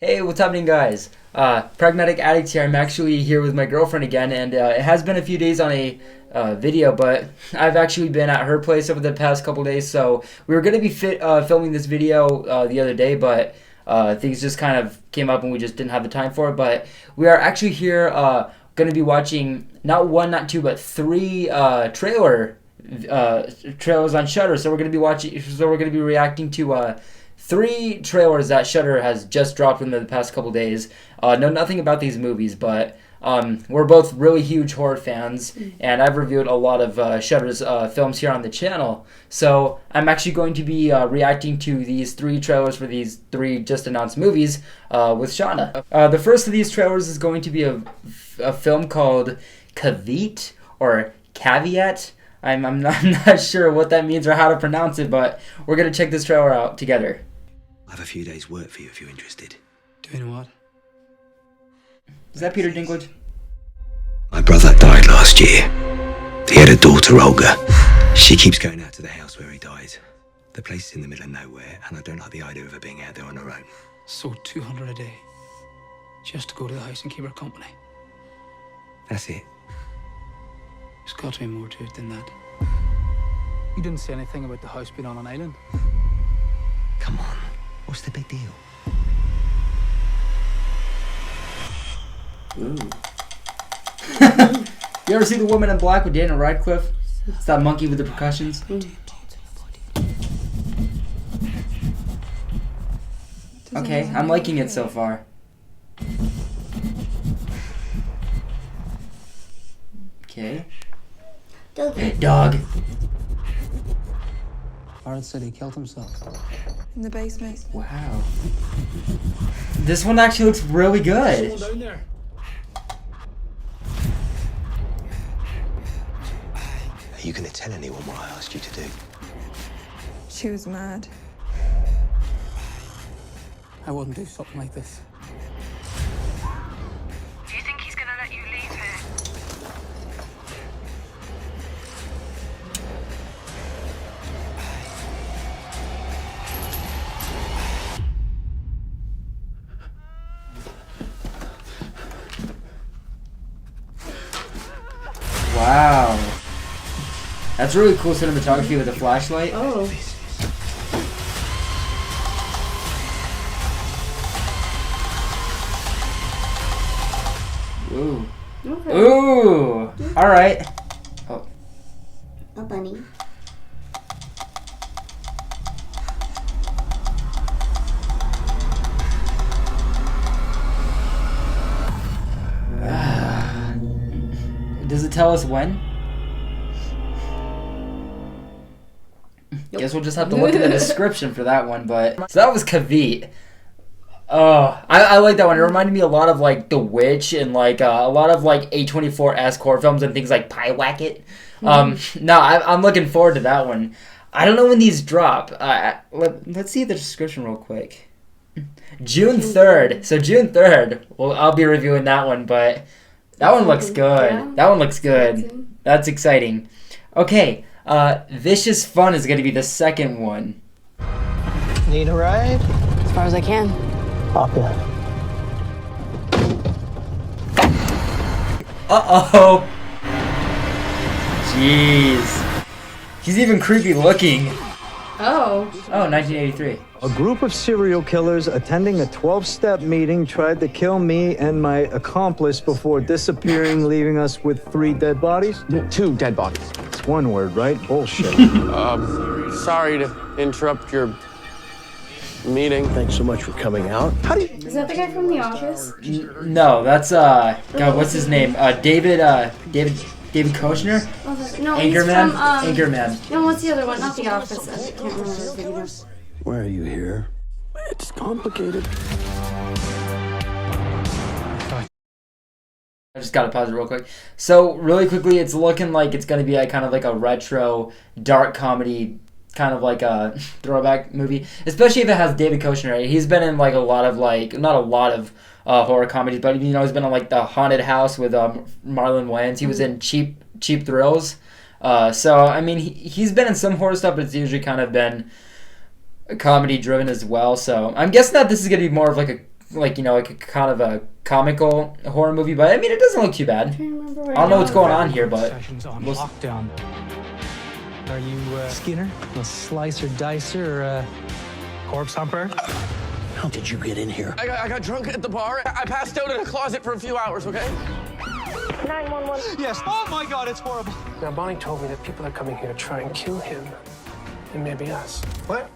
Hey, what's happening, guys? Pragmatic Addict here. I'm actually here with my girlfriend again, and it has been a few days on a video, but I've actually been at her place over the past couple days, so we were going to be filming this video the other day, but things just kind of came up and we just didn't have the time for it. But we are actually here going to be watching not one, not two, but three trailers on Shudder. So we're going to be reacting to three trailers that Shudder has just dropped in the past couple days. Know nothing about these movies, but we're both really huge horror fans, and I've reviewed a lot of Shudder's films here on the channel. So I'm actually going to be reacting to these three trailers for these three just announced movies with Shauna. The first of these trailers is going to be a film called Caveat or Caveat. I'm not sure what that means or how to pronounce it, but we're going to check this trailer out together. I have a few days' work for you if you're interested. Doing what? Is that Peter Dinklage? My brother died last year. He had a daughter, Olga. She keeps going out to the house where he died. The place is in the middle of nowhere, and I don't like the idea of her being out there on her own. So 200 a day. Just to go to the house and keep her company. That's it. There's got to be more to it than that. You didn't say anything about the house being on an island. Come on. What's the big deal? Ooh. You ever see The Woman in Black with Daniel Radcliffe? It's that monkey with the percussions. Okay, I'm liking it so far. Okay. Dog. Barrett said he killed himself. In the basement. Wow. This one actually looks really good. Down there. Are you going to tell anyone what I asked you to do? She was mad. I wouldn't do something like this. Do you think he's gonna let you leave here? Wow. That's really cool cinematography with a flashlight. Oh. Ooh. Okay. Ooh. Alright. Oh. A bunny. Does it tell us when? Guess we'll just have to look in the description for that one, but... So that was Caveat. Oh, I like that one. It reminded me a lot of, like, The Witch and, like, a lot of, like, A24-esque horror films and things like Pyewacket. No, I'm looking forward to that one. I don't know when these drop. Let's see the description real quick. June 3rd. So June 3rd, well, I'll be reviewing that one, but that one looks good. Yeah. That one looks good. That's exciting. Okay, Vicious Fun is going to be the second one. Need a ride? As far as I can. Hop in. Uh-oh. Jeez. He's even creepy looking. Oh. Oh, 1983. A group of serial killers attending a 12-step meeting tried to kill me and my accomplice before disappearing, leaving us with 3 dead bodies? 2 dead bodies. It's one word, right? Bullshit. Sorry to interrupt your meeting. Thanks so much for coming out. How do you... Is that the guy from The Office? No, that's, God, what's his name? David Koshner? No, Anchorman? he's from, Anchorman. No, what's the other one? Not The Office. I can't remember his name. Why are you here? It's complicated. I just gotta pause it real quick. So, really quickly, it's looking like it's gonna be like kind of like a retro, dark comedy, kind of like a throwback movie. Especially if it has David Koshner, right? He's been in like a lot of like, not a lot of horror comedies, but you know, he's been in like The Haunted House with Marlon Wayans. He was in Cheap Thrills. So, I mean, he's been in some horror stuff, but it's usually kind of been comedy driven as well. So I'm guessing that this is going to be more of like a like like a kind of a comical horror movie, but I mean it doesn't look too bad. I don't know what's going on here, but Sessions on lockdown. Are you Skinner, a slicer dicer, or a corpse humper? How did you get in here? I got drunk at the bar. I passed out in a closet for a few hours, okay? 911. Yes. Oh my God, it's horrible. Now, Bonnie told me that people are coming here to try and kill him. And maybe us. What?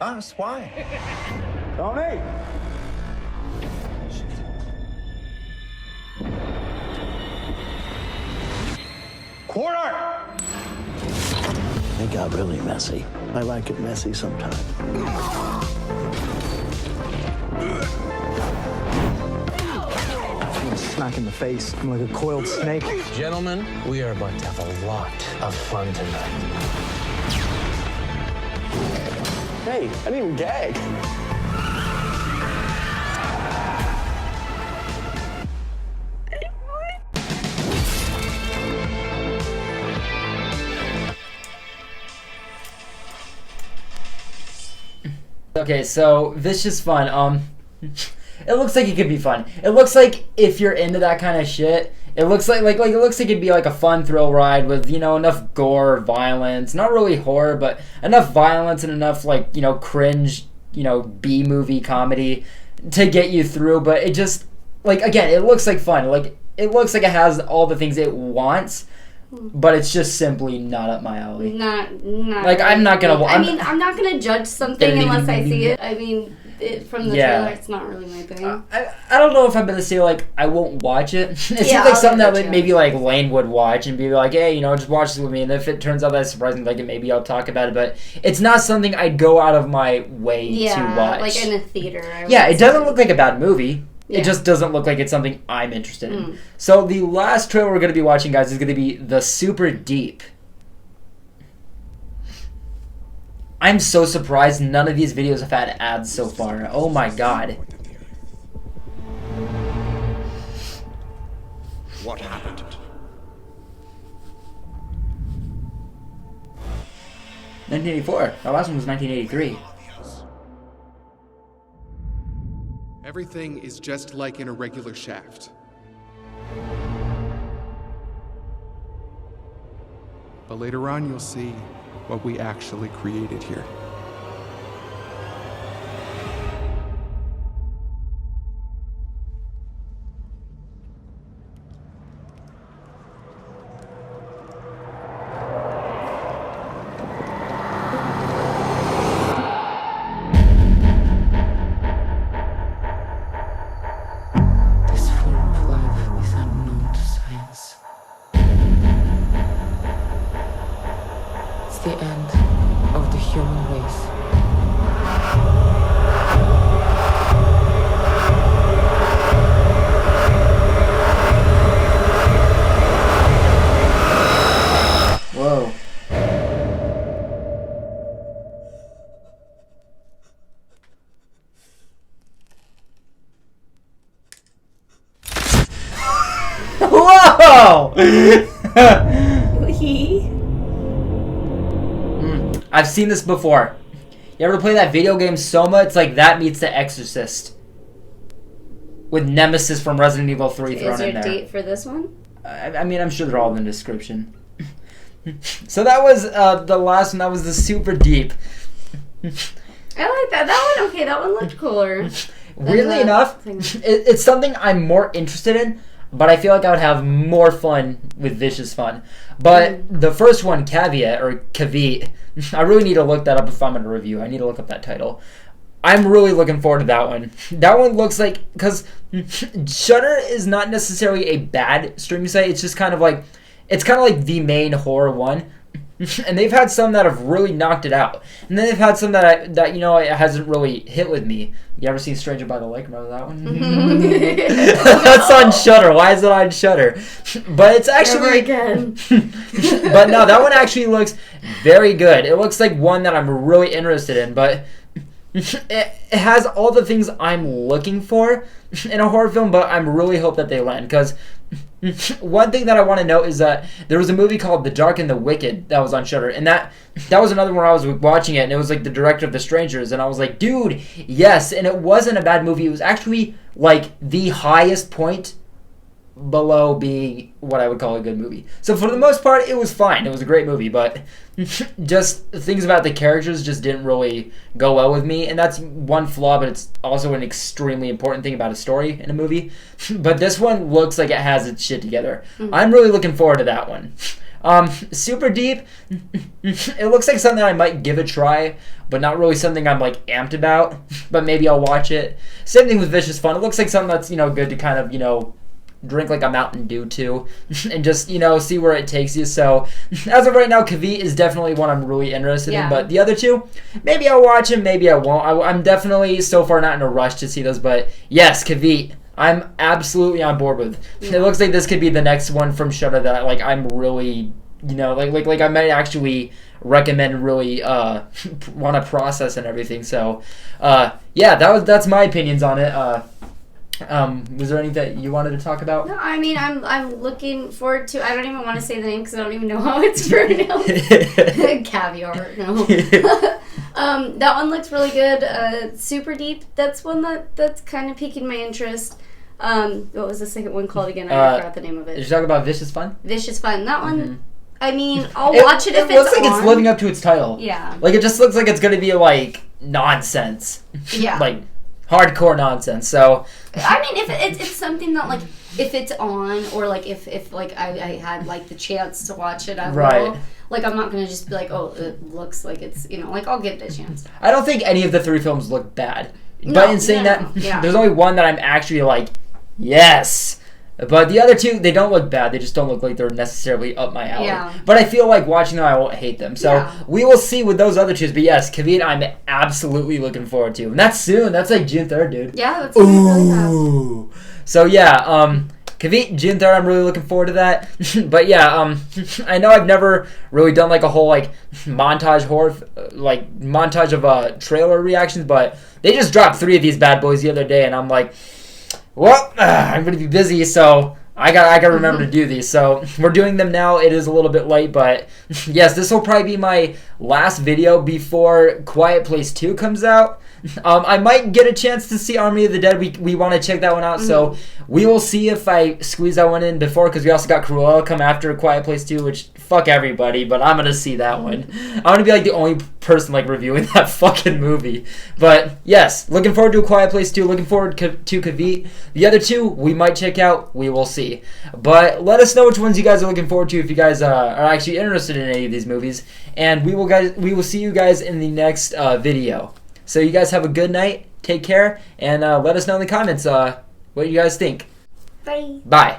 Us? Why? Tony! Quarter! It got really messy. I like it messy sometimes. I'm a smack in the face. I'm like a coiled snake. Gentlemen, we are about to have a lot of fun tonight. Hey, I didn't even gag. Okay, so Vicious Fun. It looks like it could be fun. It looks like if you're into that kind of shit, it looks like it looks like it'd be like a fun thrill ride with enough gore, violence, not really horror, but enough violence and enough cringe, B movie comedy to get you through. But it just again, it looks like fun. It looks like it has all the things it wants. But it's just simply not up my alley. Not. I'm not gonna. I'm not gonna judge something unless I see it. I mean, from the trailer, it's not really my thing. I don't know if I'm gonna say I won't watch it. It seems like I'll something that give it a maybe Lane would watch and be like, hey, just watch this with me. And if it turns out that's surprising, maybe I'll talk about it. But it's not something I'd go out of my way to watch. Like in a theater. It doesn't look like a bad movie. Yeah. It just doesn't look like it's something I'm interested in. So the last trailer we're going to be watching, guys, is going to be The Super Deep. I'm so surprised none of these videos have had ads so far. Oh my god. What happened? $1984. Our last one was 1983. Everything is just like in a regular shaft. But later on, you'll see what we actually created here. The end of the human race. Whoa. Whoa! I've seen this before. You ever play that video game Soma? It's like that meets The Exorcist. With Nemesis from Resident Evil 3 thrown in there. Is your date for this one? I mean, I'm sure they're all in the description. So that was the last one. That was The Super Deep. I like that. That one, okay, that one looked cooler. Weirdly enough, it's something I'm more interested in, but I feel like I would have more fun with Vicious Fun. But the first one, Caveat, or Caveat, I really need to look that up if I'm going to review. I need to look up that title. I'm really looking forward to that one. That one looks like, because Shudder is not necessarily a bad streaming site. It's just kind of like, it's kind of like the main horror one. And they've had some that have really knocked it out. And then they've had some that it hasn't really hit with me. You ever seen Stranger by the Lake? Remember that one? That's on Shudder. Why is it on Shudder? But it's actually... Never again. But no, that one actually looks very good. It looks like one that I'm really interested in. But it has all the things I'm looking for in a horror film, but I'm really hope that they land, because one thing that I want to note is that there was a movie called The Dark and the Wicked that was on Shudder, and that was another one where I was watching it, and it was like the director of The Strangers, and I was like, dude, yes, and it wasn't a bad movie. It was actually like the highest point below being what I would call a good movie. So for the most part, it was fine. It was a great movie, but just things about the characters just didn't really go well with me, and that's one flaw, but it's also an extremely important thing about a story in a movie. But this one looks like it has its shit together. I'm really looking forward to that one. Super Deep, it looks like something I might give a try, but not really something I'm like amped about, but maybe I'll watch it. Same thing with Vicious Fun. It looks like something that's, good to kind of, drink like a Mountain Dew to, and just, see where it takes you. So, as of right now, Kavit is definitely one I'm really interested in, but the other two, maybe I'll watch them, maybe I won't. I'm definitely so far not in a rush to see those, but yes, Kavit, I'm absolutely on board with. It looks like this could be the next one from Shudder that, like, I'm really, like I might actually recommend, really want to process and everything. So, that's my opinions on it. Was there anything that you wanted to talk about? No, I mean, I'm looking forward to. I don't even want to say the name because I don't even know how it's pronounced. Caviar. No. That one looks really good. Super Deep. That's one that's kind of piquing my interest. What was the second one called again? I forgot the name of it. Did you talk about Vicious Fun? Vicious Fun. That one. I mean, I'll watch it if it's on. It looks like it's living up to its title. Yeah. Like, it just looks like it's going to be, like, nonsense. Yeah. Like, hardcore nonsense. So, I mean, if it's something that, like, if it's on, or, like, if like, I had, like, the chance to watch it, I will. Right. Like, I'm not going to just be like, oh, it looks like it's, like, I'll give it a chance. I don't think any of the three films look bad. But in saying that, there's only one that I'm actually like, yes. But the other two, they don't look bad. They just don't look like they're necessarily up my alley. Yeah. But I feel like watching them, I won't hate them. So we will see with those other two. But yes, Kavit, I'm absolutely looking forward to. And that's soon. That's like June 3rd, dude. Yeah, that's really fast. So yeah, Kavit, June 3rd, I'm really looking forward to that. But yeah, I know I've never really done like a whole like montage of trailer reactions, but they just dropped 3 of these bad boys the other day, and I'm like, well, I'm going to be busy, so I got to remember to do these. So we're doing them now. It is a little bit late, but yes, this will probably be my last video before Quiet Place 2 comes out. I might get a chance to see Army of the Dead. We want to check that one out, so we will see if I squeeze that one in before, because we also got Cruella come after Quiet Place 2, which fuck everybody, but I'm going to see that one. I'm going to be like the only person like reviewing that fucking movie. But yes, looking forward to A Quiet Place 2, looking forward to Kavit. The other two we might check out, we will see. But let us know which ones you guys are looking forward to if you guys are actually interested in any of these movies, and we will see you guys in the next video. So you guys have a good night, take care, and let us know in the comments what you guys think. Bye. Bye.